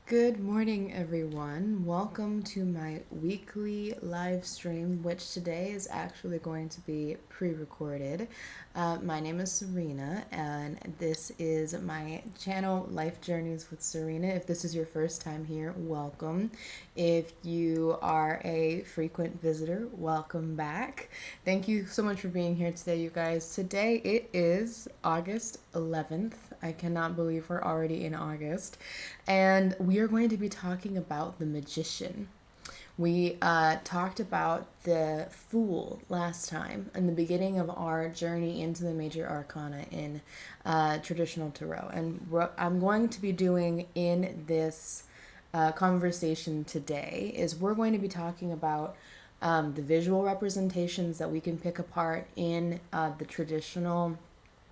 Good morning, everyone. Welcome to my weekly live stream, which today is actually going to be pre recorded. My name is Serena, and this is my channel, Life Journeys with Serena. If this is your first time here, welcome. If you are a frequent visitor, welcome back. Thank you so much for being here today, you guys. Today it is August 11th. I cannot believe we're already in August. And we are going to be talking about the magician. We talked about the Fool last time in the beginning of our journey into the Major Arcana in traditional tarot. And what I'm going to be doing in this conversation today is we're going to be talking about the visual representations that we can pick apart in the traditional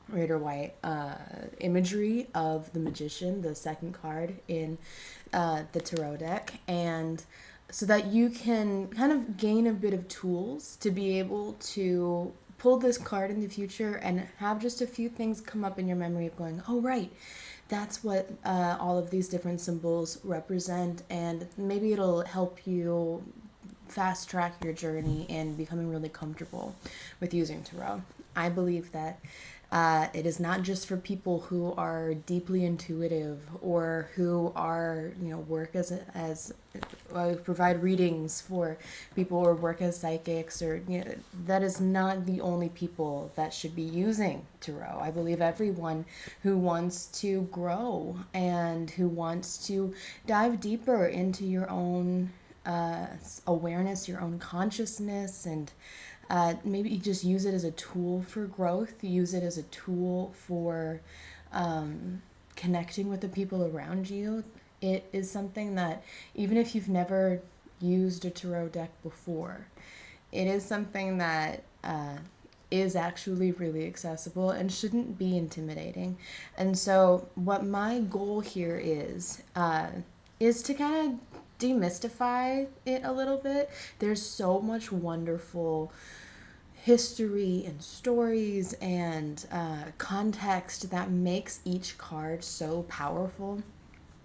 Rider White imagery of the magician, the second card in the tarot deck, and so that you can kind of gain a bit of tools to be able to pull this card in the future and have just a few things come up in your memory of going, oh, right, that's what all of these different symbols represent, and maybe it'll help you fast track your journey in becoming really comfortable with using tarot. I believe that it is not just for people who are deeply intuitive or who are, work as provide readings for people or work as psychics, or that is not the only people that should be using tarot. I believe everyone who wants to grow and who wants to dive deeper into your own awareness, your own consciousness, and maybe you just use it as a tool for growth, use it as a tool for connecting with the people around you. It is something that, even if you've never used a tarot deck before, it is something that is actually really accessible and shouldn't be intimidating. And so, what my goal here is to kind of demystify it a little bit. There's so much wonderful history and stories and context that makes each card so powerful,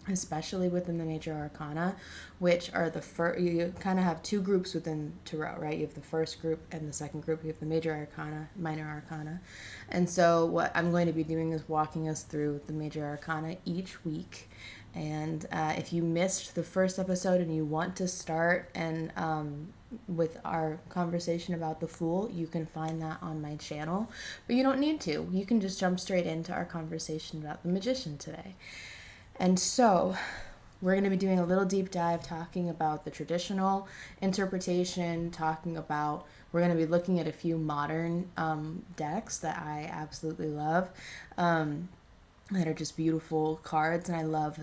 especially within the Major Arcana, which are the first. You kind of have two groups within tarot, right? You have the first group and the second group. You have the Major Arcana, Minor Arcana. And so what I'm going to be doing is walking us through the Major Arcana each week. And if you missed the first episode and you want to start and with our conversation about the Fool, you can find that on my channel. But you don't need to. You can just jump straight into our conversation about the Magician today. And so we're going to be doing a little deep dive talking about the traditional interpretation, we're going to be looking at a few modern decks that I absolutely love. That are just beautiful cards, and I love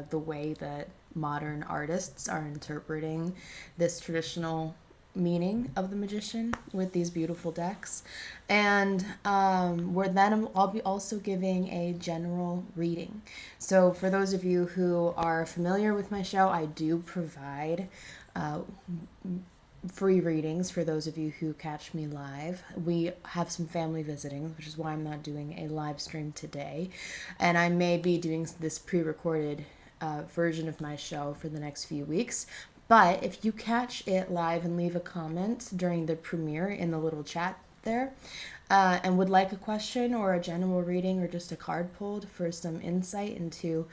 the way that modern artists are interpreting this traditional meaning of the magician with these beautiful decks. And I'll be also giving a general reading. So for those of you who are familiar with my show, I do provide free readings for those of you who catch me live. We have some family visiting, which is why I'm not doing a live stream today. And I may be doing this pre-recorded version of my show for the next few weeks. But if you catch it live and leave a comment during the premiere in the little chat there, and would like a question or a general reading or just a card pulled for some insight into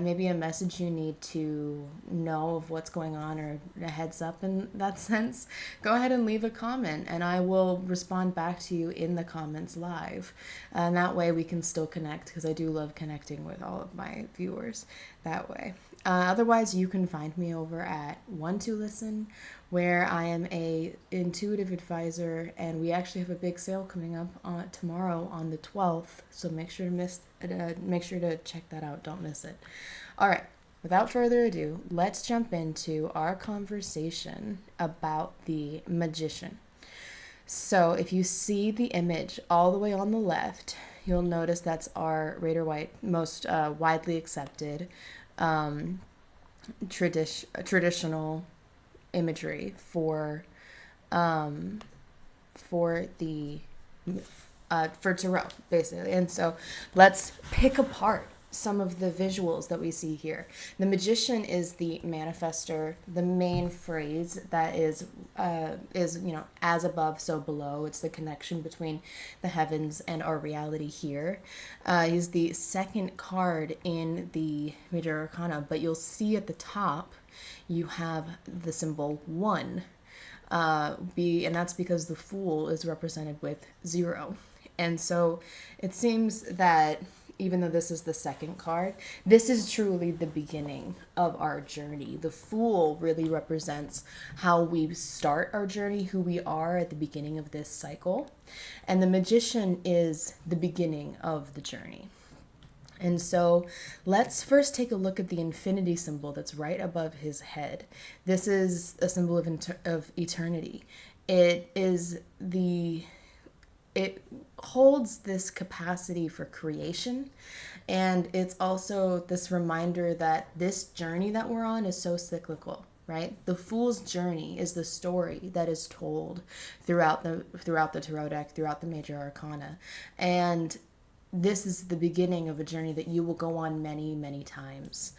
maybe a message you need to know of what's going on, or a heads up in that sense, go ahead and leave a comment and I will respond back to you in the comments live. And that way we can still connect, because I do love connecting with all of my viewers that way. Otherwise, you can find me over at One to Listen, where I am a intuitive advisor, and we actually have a big sale coming up tomorrow on the 12th. So make sure to check that out. Don't miss it. All right. Without further ado, let's jump into our conversation about the magician. So if you see the image all the way on the left, you'll notice that's our Rider White most widely accepted traditional imagery for the for tarot, basically. And so let's pick apart some of the visuals that we see here. The magician is the manifester. The main phrase that is as above, so below. It's the connection between the heavens and our reality here. He's the second card in the Major Arcana, but you'll see at the top you have the symbol 1. And that's because the Fool is represented with 0. And so it seems that even though this is the second card, this is truly the beginning of our journey. The Fool really represents how we start our journey, who we are at the beginning of this cycle. And the Magician is the beginning of the journey. And so let's first take a look at the infinity symbol that's right above his head. This is a symbol of eternity. It holds this capacity for creation, and it's also this reminder that this journey that we're on is so cyclical, right? The Fool's journey is the story that is told throughout the tarot deck, throughout the Major Arcana, and this is the beginning of a journey that you will go on many, many times.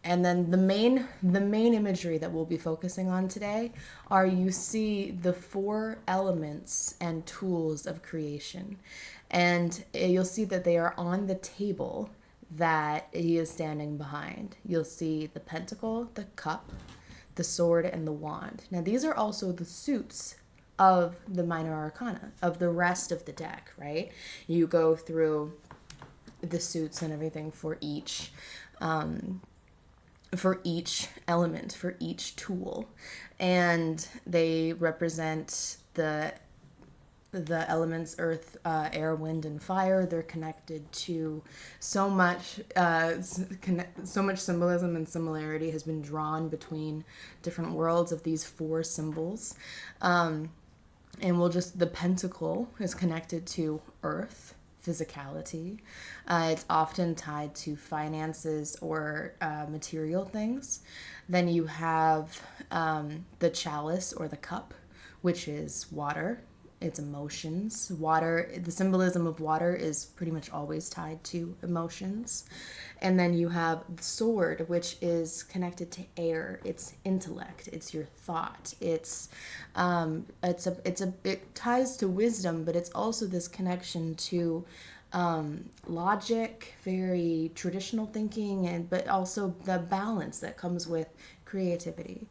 And then the main imagery that we'll be focusing on today are, you see the 4 elements and tools of creation. And you'll see that they are on the table that he is standing behind. You'll see the pentacle, the cup, the sword, and the wand. Now these are also the suits of the minor arcana, of the rest of the deck, right? You go through the suits and everything for each element, for each tool, and they represent the elements earth, air, wind, and fire. They're connected to so much symbolism and similarity has been drawn between different worlds of these 4 symbols. And the pentacle is connected to earth, physicality. It's often tied to finances or material things. Then you have the chalice or the cup, which is water. It's emotions. Water, the symbolism of water is pretty much always tied to emotions. And then you have the sword, which is connected to air. It's intellect. It's your thought. It ties to wisdom, but it's also this connection to logic, very traditional thinking, but also the balance that comes with creativity.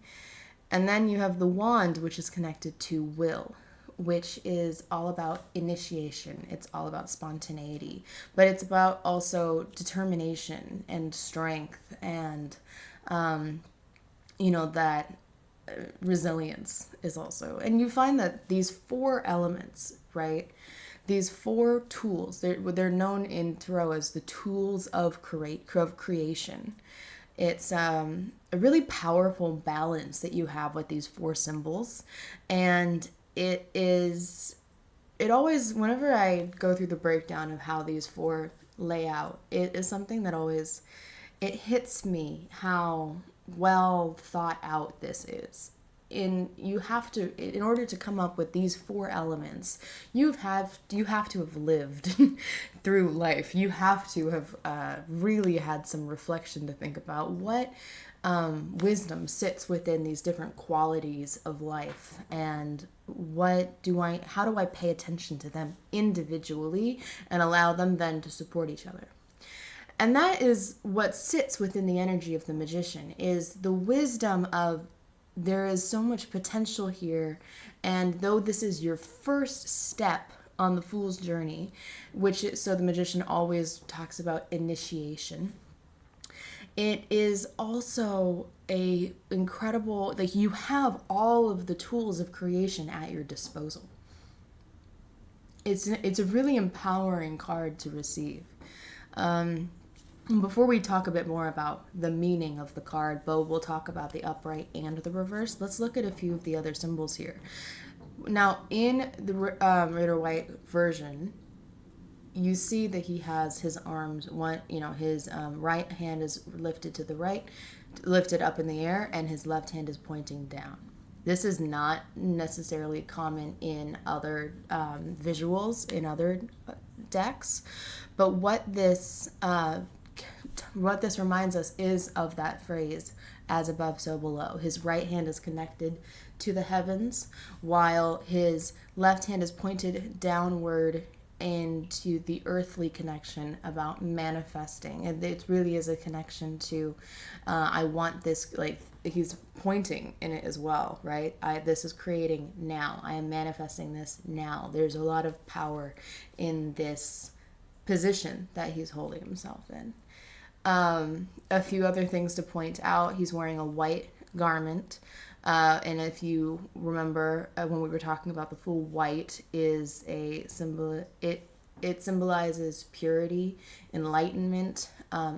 And then you have the wand, which is connected to will, which is all about initiation. It's all about spontaneity, but it's about also determination and strength and, that resilience is also. And you find that these 4 elements, right? These 4 tools, they're known in tarot as the tools of creation. It's a really powerful balance that you have with these 4 symbols, and it always, whenever I go through the breakdown of how these 4 lay out, it is something that always, it hits me how well thought out this is. In order to come up with these 4 elements, you have to have lived through life. You have to have really had some reflection to think about what wisdom sits within these different qualities of life, and how do I pay attention to them individually and allow them then to support each other. And that is what sits within the energy of the magician, is the wisdom of, there is so much potential here, and though this is your first step on the Fool's journey, so the magician always talks about initiation, it is also a incredible, like, you have all of the tools of creation at your disposal. It's a really empowering card to receive. Before we talk a bit more about the meaning of the card, Bo will talk about the upright and the reverse. Let's look at a few of the other symbols here. Now, in the Rider-Waite version, you see that he has his arms, his right hand is lifted to the right, lifted up in the air, and his left hand is pointing down. This is not necessarily common in other visuals, in other decks. But what this reminds us is of that phrase, as above, so below. His right hand is connected to the heavens, while his left hand is pointed downward into the earthly connection about manifesting. And it really is a connection to, I want this, like, he's pointing in it as well, right? This is creating now. I am manifesting this now. There's a lot of power in this position that he's holding himself in. A few other things to point out. He's wearing a white garment. And if you remember when we were talking about the Fool, white is a symbol. It symbolizes purity, enlightenment,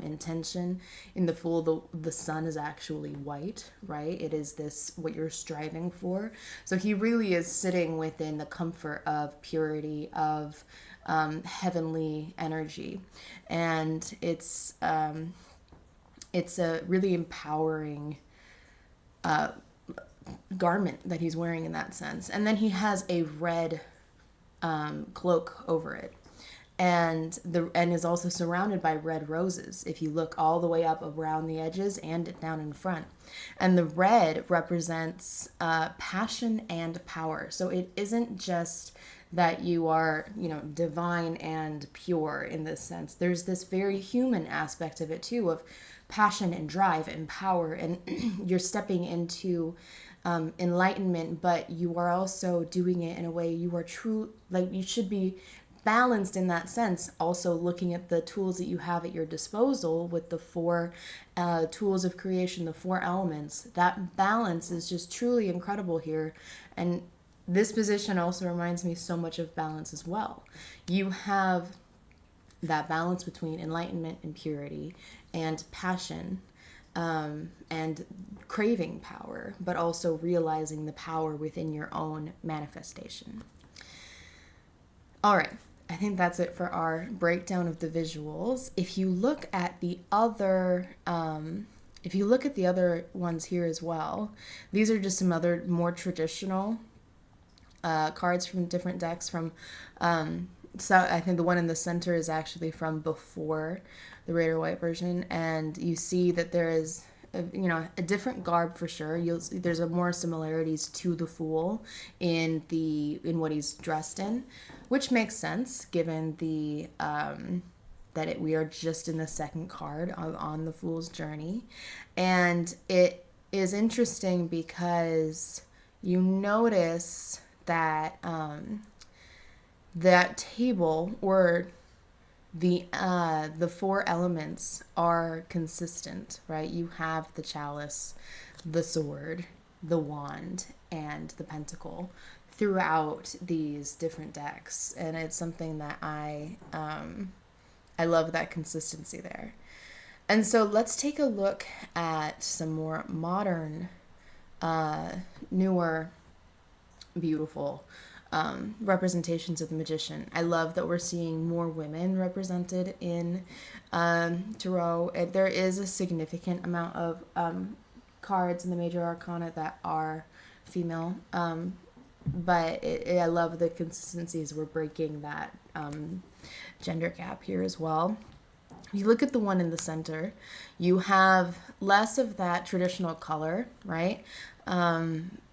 intention. In the Fool, the sun is actually white, right? It is this what you're striving for. So he really is sitting within the comfort of purity, of heavenly energy, and it's a really empowering garment that he's wearing in that sense. And then he has a red cloak over it, and is also surrounded by red roses. If you look all the way up around the edges and down in front, and the red represents passion and power. So it isn't just that you are, divine and pure in this sense. There's this very human aspect of it too, of passion and drive and power, and you're stepping into enlightenment, but you are also doing it in a way you are true, like you should be balanced in that sense. Also looking at the tools that you have at your disposal with the four tools of creation, the four elements. That balance is just truly incredible here. And this position also reminds me so much of balance as well. You have that balance between enlightenment and purity and passion, and craving power, but also realizing the power within your own manifestation. All right, I think that's it for our breakdown of the visuals. If you look at the other ones here as well, these are just some other more traditional cards from different decks. So I think the one in the center is actually from before the Raider White version, and you see that there is a different garb for sure. There's more similarities to the Fool in what he's dressed in, which makes sense given the we are just in the second card on the Fool's journey. And it is interesting because you notice that that table, or the four elements, are consistent, right? You have the chalice, the sword, the wand, and the pentacle throughout these different decks, and it's something that I love, that consistency there. And so let's take a look at some more modern, newer, beautiful representations of the magician. I love that we're seeing more women represented in Tarot. There is a significant amount of cards in the Major Arcana that are female, but I love the consistencies. We're breaking that gender gap here as well. You look at the one in the center, you have less of that traditional color, right?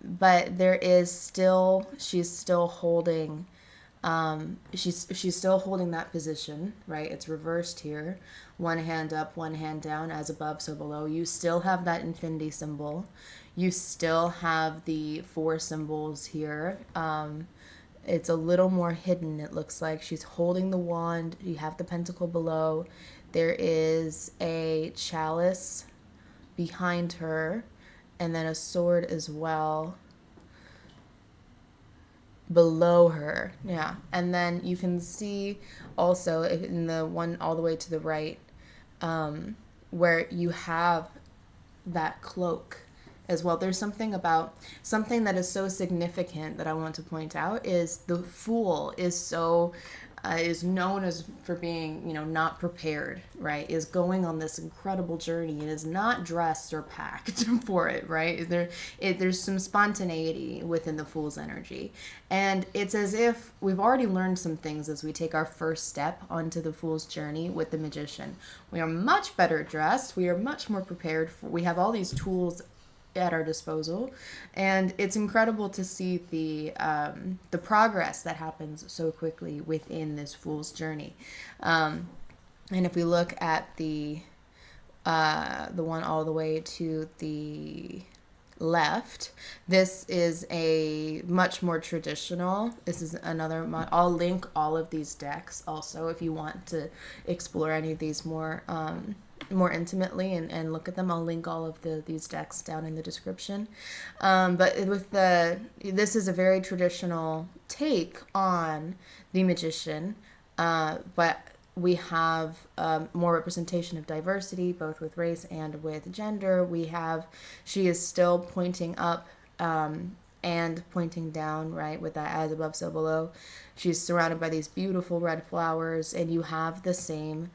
But there is still, she's still holding that position, right? It's reversed here. One hand up, one hand down, as above, so below. You still have that infinity symbol. You still have the four symbols here. It's a little more hidden, it looks like. She's holding the wand. You have the pentacle below. There is a chalice behind her, and then a sword as well below her. Yeah. And then you can see also in the one all the way to the right, where you have that cloak as well. There's something that is so significant that I want to point out is the Fool is so is known as for being, not prepared, right? Is going on this incredible journey and is not dressed or packed for it, right? There's some spontaneity within the Fool's energy. And it's as if we've already learned some things as we take our first step onto the Fool's journey with the Magician. We are much better dressed. We are much more prepared. We have all these tools at our disposal, and it's incredible to see the progress that happens so quickly within this Fool's journey. And if we look at the one all the way to the left, this is a much more traditional. This is another. I'll link all of these decks also if you want to explore any of these more intimately and look at them. I'll link all of these decks down in the description. But this is a very traditional take on the Magician, but we have more representation of diversity, both with race and with gender. She is still pointing up and pointing down, right, with that as above, so below. She's surrounded by these beautiful red flowers, and you have the same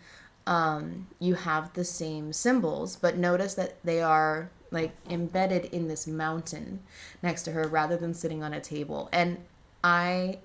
symbols, but notice that they are like embedded in this mountain next to her rather than sitting on a table. And I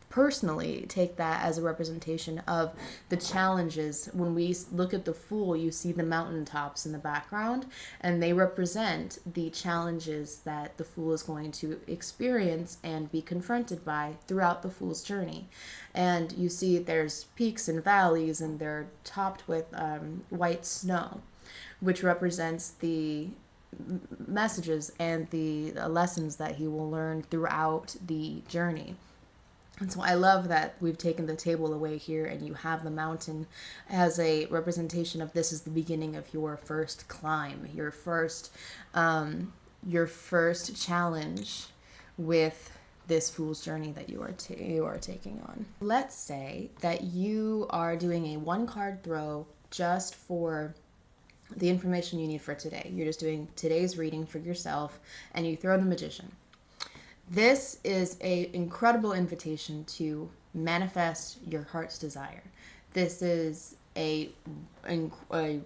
personally take that as a representation of the challenges. When we look at the Fool, you see the mountaintops in the background, and they represent the challenges that the Fool is going to experience and be confronted by throughout the Fool's journey. And you see there's peaks and valleys, and they're topped with white snow, which represents the messages and the lessons that he will learn throughout the journey. And so I love that we've taken the table away here, and you have the mountain as a representation of this is the beginning of your first climb, your first challenge with this Fool's journey that you are taking on. Let's say that you are doing a 1-card throw just for the information you need for today. You're just doing today's reading for yourself, and you throw the Magician. This is an incredible invitation to manifest your heart's desire. This is a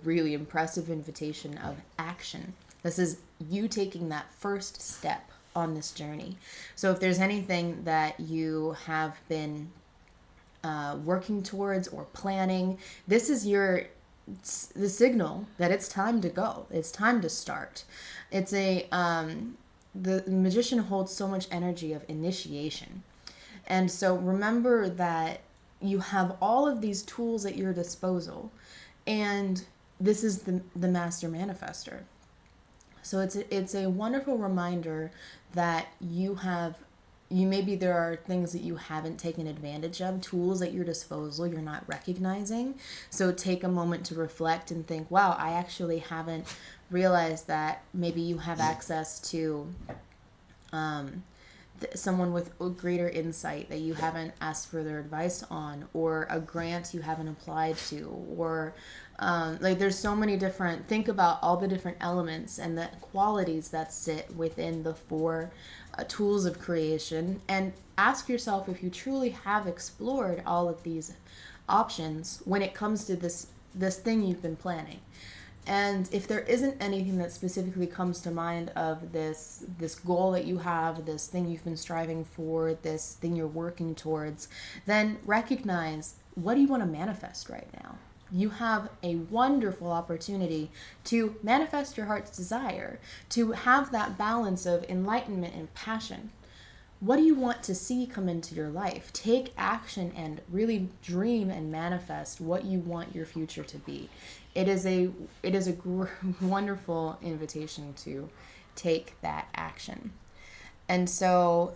really impressive invitation of action. This is you taking that first step on this journey. So if there's anything that you have been working towards or planning, this is the signal that it's time to go. It's time to start. It's the Magician holds so much energy of initiation. And so remember that you have all of these tools at your disposal, and this is the Master Manifester. So it's a wonderful reminder that maybe there are things that you haven't taken advantage of, tools at your disposal you're not recognizing. So take a moment to reflect and think, wow, I actually haven't realized that maybe you have access to someone with greater insight that you haven't asked for their advice on, or a grant you haven't applied to, or there's so many different, think about all the different elements and the qualities that sit within the 4 tools of creation, and ask yourself if you truly have explored all of these options when it comes to this thing you've been planning. And if there isn't anything that specifically comes to mind of this goal that you have, this thing you've been striving for, this thing you're working towards, then recognize, what do you want to manifest right now? You have a wonderful opportunity to manifest your heart's desire, to have that balance of enlightenment and passion. What do you want to see come into your life? Take action and really dream and manifest what you want your future to be. It is a wonderful invitation to take that action. And so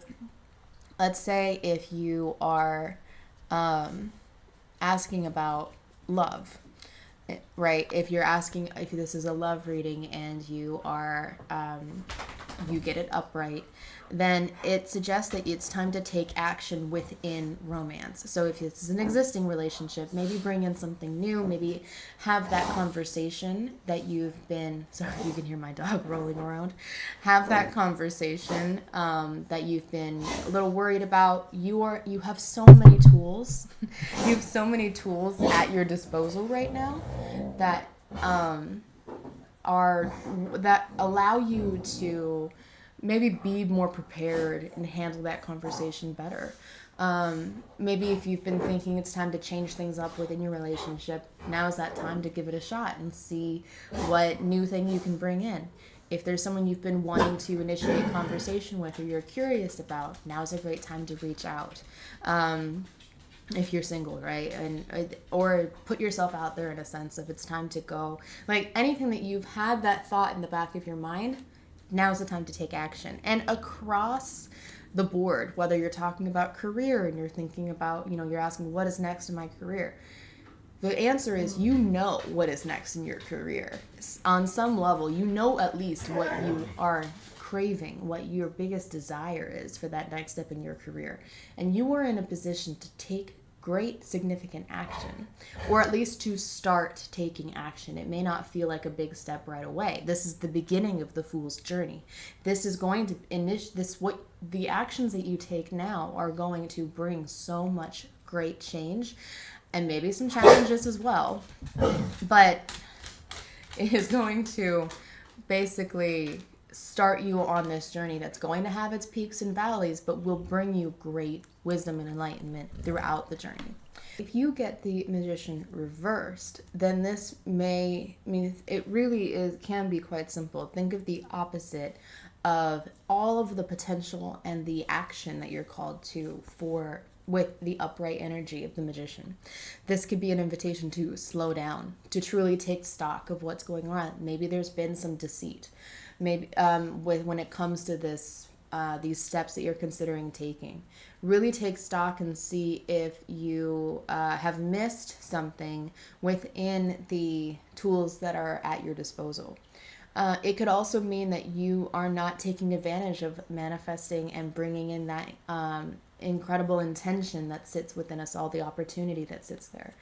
let's say if you are asking about love, right? If this is a love reading and you are you get it upright, then it suggests that it's time to take action within romance. So if it's an existing relationship, maybe bring in something new, maybe have that conversation that you've been, sorry, you can hear my dog rolling around, have that conversation that you've been a little worried about. You have so many tools, you have so many tools at your disposal right now that that allow you to maybe be more prepared and handle that conversation better. Maybe if you've been thinking it's time to change things up within your relationship, now is that time to give it a shot and see what new thing you can bring in. If there's someone you've been wanting to initiate conversation with or you're curious about, now's a great time to reach out. If you're single, right? And or put yourself out there in a sense of it's time to go. Like anything that you've had that thought in the back of your mind, now's the time to take action. And across the board, whether you're talking about career and you're thinking about, you're asking what is next in my career, the answer is what is next in your career. On some level, at least what you are craving, what your biggest desire is for that next step in your career. And you are in a position to take great significant action, or at least to start taking action. It may not feel like a big step right away. This is the beginning of the fool's journey. This is going to what the actions that you take now are going to bring so much great change and maybe some challenges as well. But it is going to basically start you on this journey that's going to have its peaks and valleys, but will bring you great wisdom and enlightenment throughout the journey. If you get the Magician reversed, then this may mean it really can be quite simple. Think of the opposite of all of the potential and the action that you're called to with the upright energy of the Magician. This could be an invitation to slow down, to truly take stock of what's going on. Maybe there's been some deceit. Maybe when it comes to these steps that you're considering taking, really take stock and see if you have missed something within the tools that are at your disposal. It could also mean that you are not taking advantage of manifesting and bringing in that incredible intention that sits within us all, the opportunity that sits there.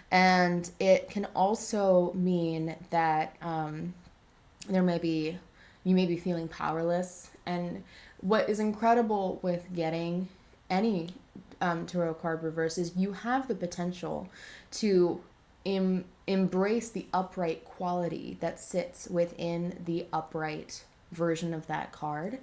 And it can also mean that you may be feeling powerless. And what is incredible with getting any tarot card reverse is you have the potential to embrace the upright quality that sits within the upright version of that card,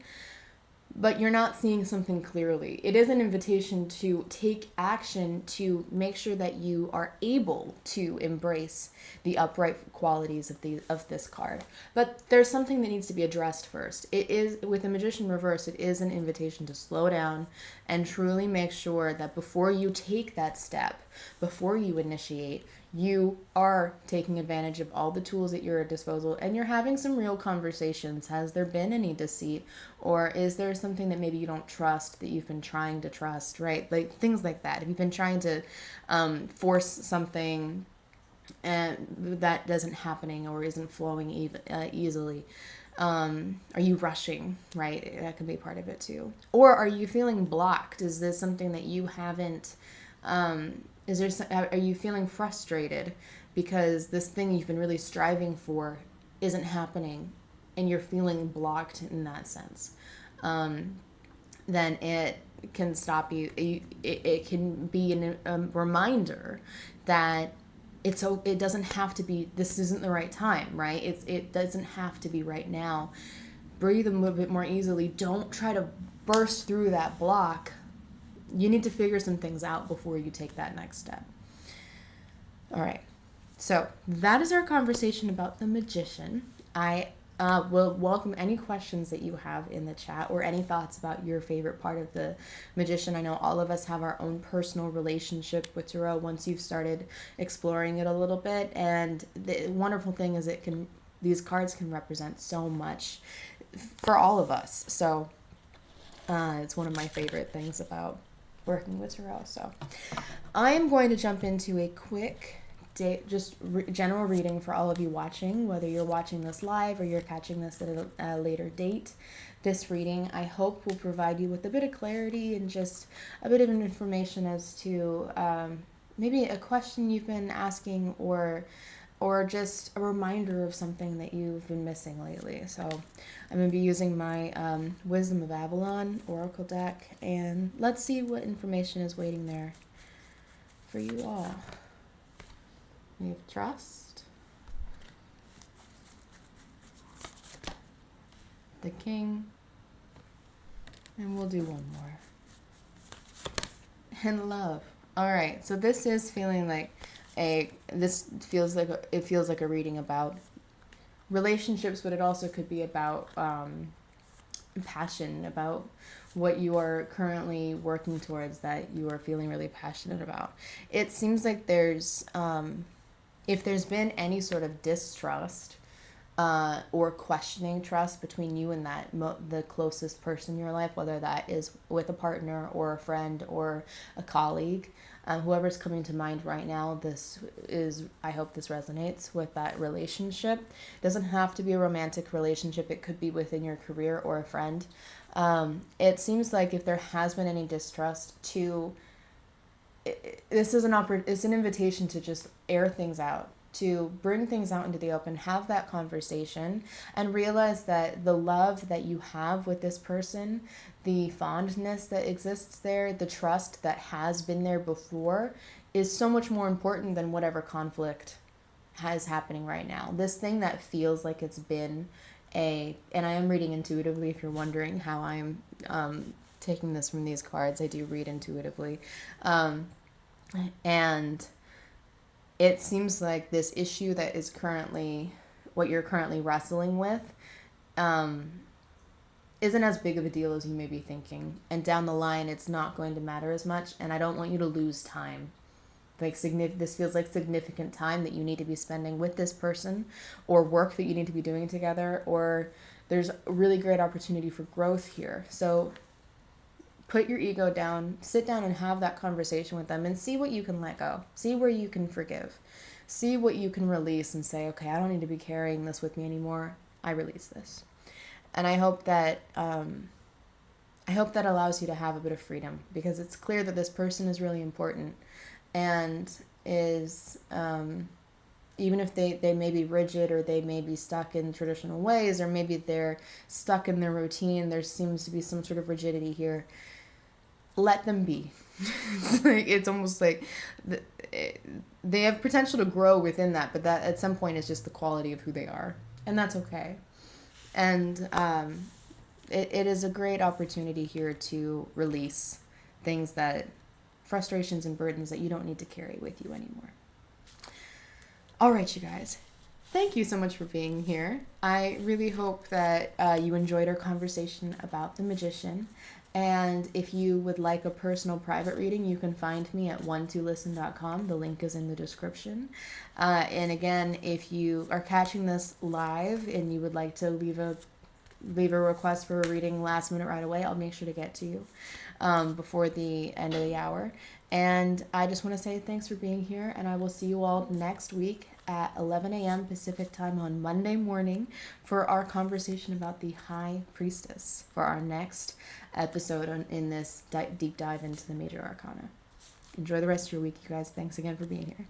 but you're not seeing something clearly. It is an invitation to take action to make sure that you are able to embrace the upright qualities of this card. But there's something that needs to be addressed first. It is, with the Magician reverse, it is an invitation to slow down and truly make sure that before you take that step, before you initiate, you are taking advantage of all the tools at your disposal and you're having some real conversations. Has there been any deceit? Or is there something that maybe you don't trust that you've been trying to trust, right? Like things like that. Have you been trying to force something and that isn't happening or isn't flowing easily? Are you rushing, right? That can be part of it too. Or are you feeling blocked? Is this something that you haven't... are you feeling frustrated because this thing you've been really striving for isn't happening and you're feeling blocked in that sense? Then it can stop you. It can be a reminder that it doesn't have to be, this isn't the right time, right? It doesn't have to be right now. Breathe a little bit more easily. Don't try to burst through that block. You need to figure some things out before you take that next step. All right. So that is our conversation about the Magician. I will welcome any questions that you have in the chat or any thoughts about your favorite part of the Magician. I know all of us have our own personal relationship with tarot once you've started exploring it a little bit. And the wonderful thing is these cards can represent so much for all of us. So it's one of my favorite things about working with tarot. So I'm going to jump into a quick general reading for all of you watching, whether you're watching this live or you're catching this at a later date. This reading, I hope, will provide you with a bit of clarity and just a bit of information as to maybe a question you've been asking, or just a reminder of something that you've been missing lately. So I'm going to be using my Wisdom of Avalon Oracle deck, and let's see what information is waiting there for you all. We have Trust, the King, and we'll do one more. And Love. All right, so this is feeling like it feels like a reading about relationships, but it also could be about passion, about what you are currently working towards that you are feeling really passionate about. It seems like there's if there's been any sort of distrust or questioning trust between you and the closest person in your life, whether that is with a partner or a friend or a colleague, whoever's coming to mind right now, I hope this resonates with that relationship. It doesn't have to be a romantic relationship. It could be within your career or a friend. It seems like if there has been any distrust, it's an invitation to just air things out, to bring things out into the open, have that conversation, and realize that the love that you have with this person, the fondness that exists there, the trust that has been there before, is so much more important than whatever conflict is happening right now. This thing that feels like it's been and I am reading intuitively, if you're wondering how I'm taking this from these cards, I do read intuitively. And it seems like this issue that is currently what you're currently wrestling with isn't as big of a deal as you may be thinking. And down the line, it's not going to matter as much. And I don't want you to lose time. This feels like significant time that you need to be spending with this person, or work that you need to be doing together, or there's a really great opportunity for growth here. So put your ego down, sit down and have that conversation with them, and see what you can let go. See where you can forgive. See what you can release and say, okay, I don't need to be carrying this with me anymore. I release this. And I hope that allows you to have a bit of freedom, because it's clear that this person is really important, and is even if they may be rigid, or they may be stuck in traditional ways, or maybe they're stuck in their routine, there seems to be some sort of rigidity here. Let them be. It's almost like they have potential to grow within that, but that at some point is just the quality of who they are, and that's okay. And it is a great opportunity here to release things, frustrations and burdens that you don't need to carry with you anymore. All right, you guys. Thank you so much for being here. I really hope that you enjoyed our conversation about the Magician. And if you would like a personal private reading, you can find me at 12listen.com. The link is in the description. And again, if you are catching this live and you would like to leave a request for a reading last minute right away, I'll make sure to get to you before the end of the hour. And I just want to say thanks for being here, and I will see you all next week at 11 a.m. Pacific time on Monday morning for our conversation about the High Priestess, for our next episode in this deep dive into the Major Arcana. Enjoy the rest of your week, you guys. Thanks again for being here.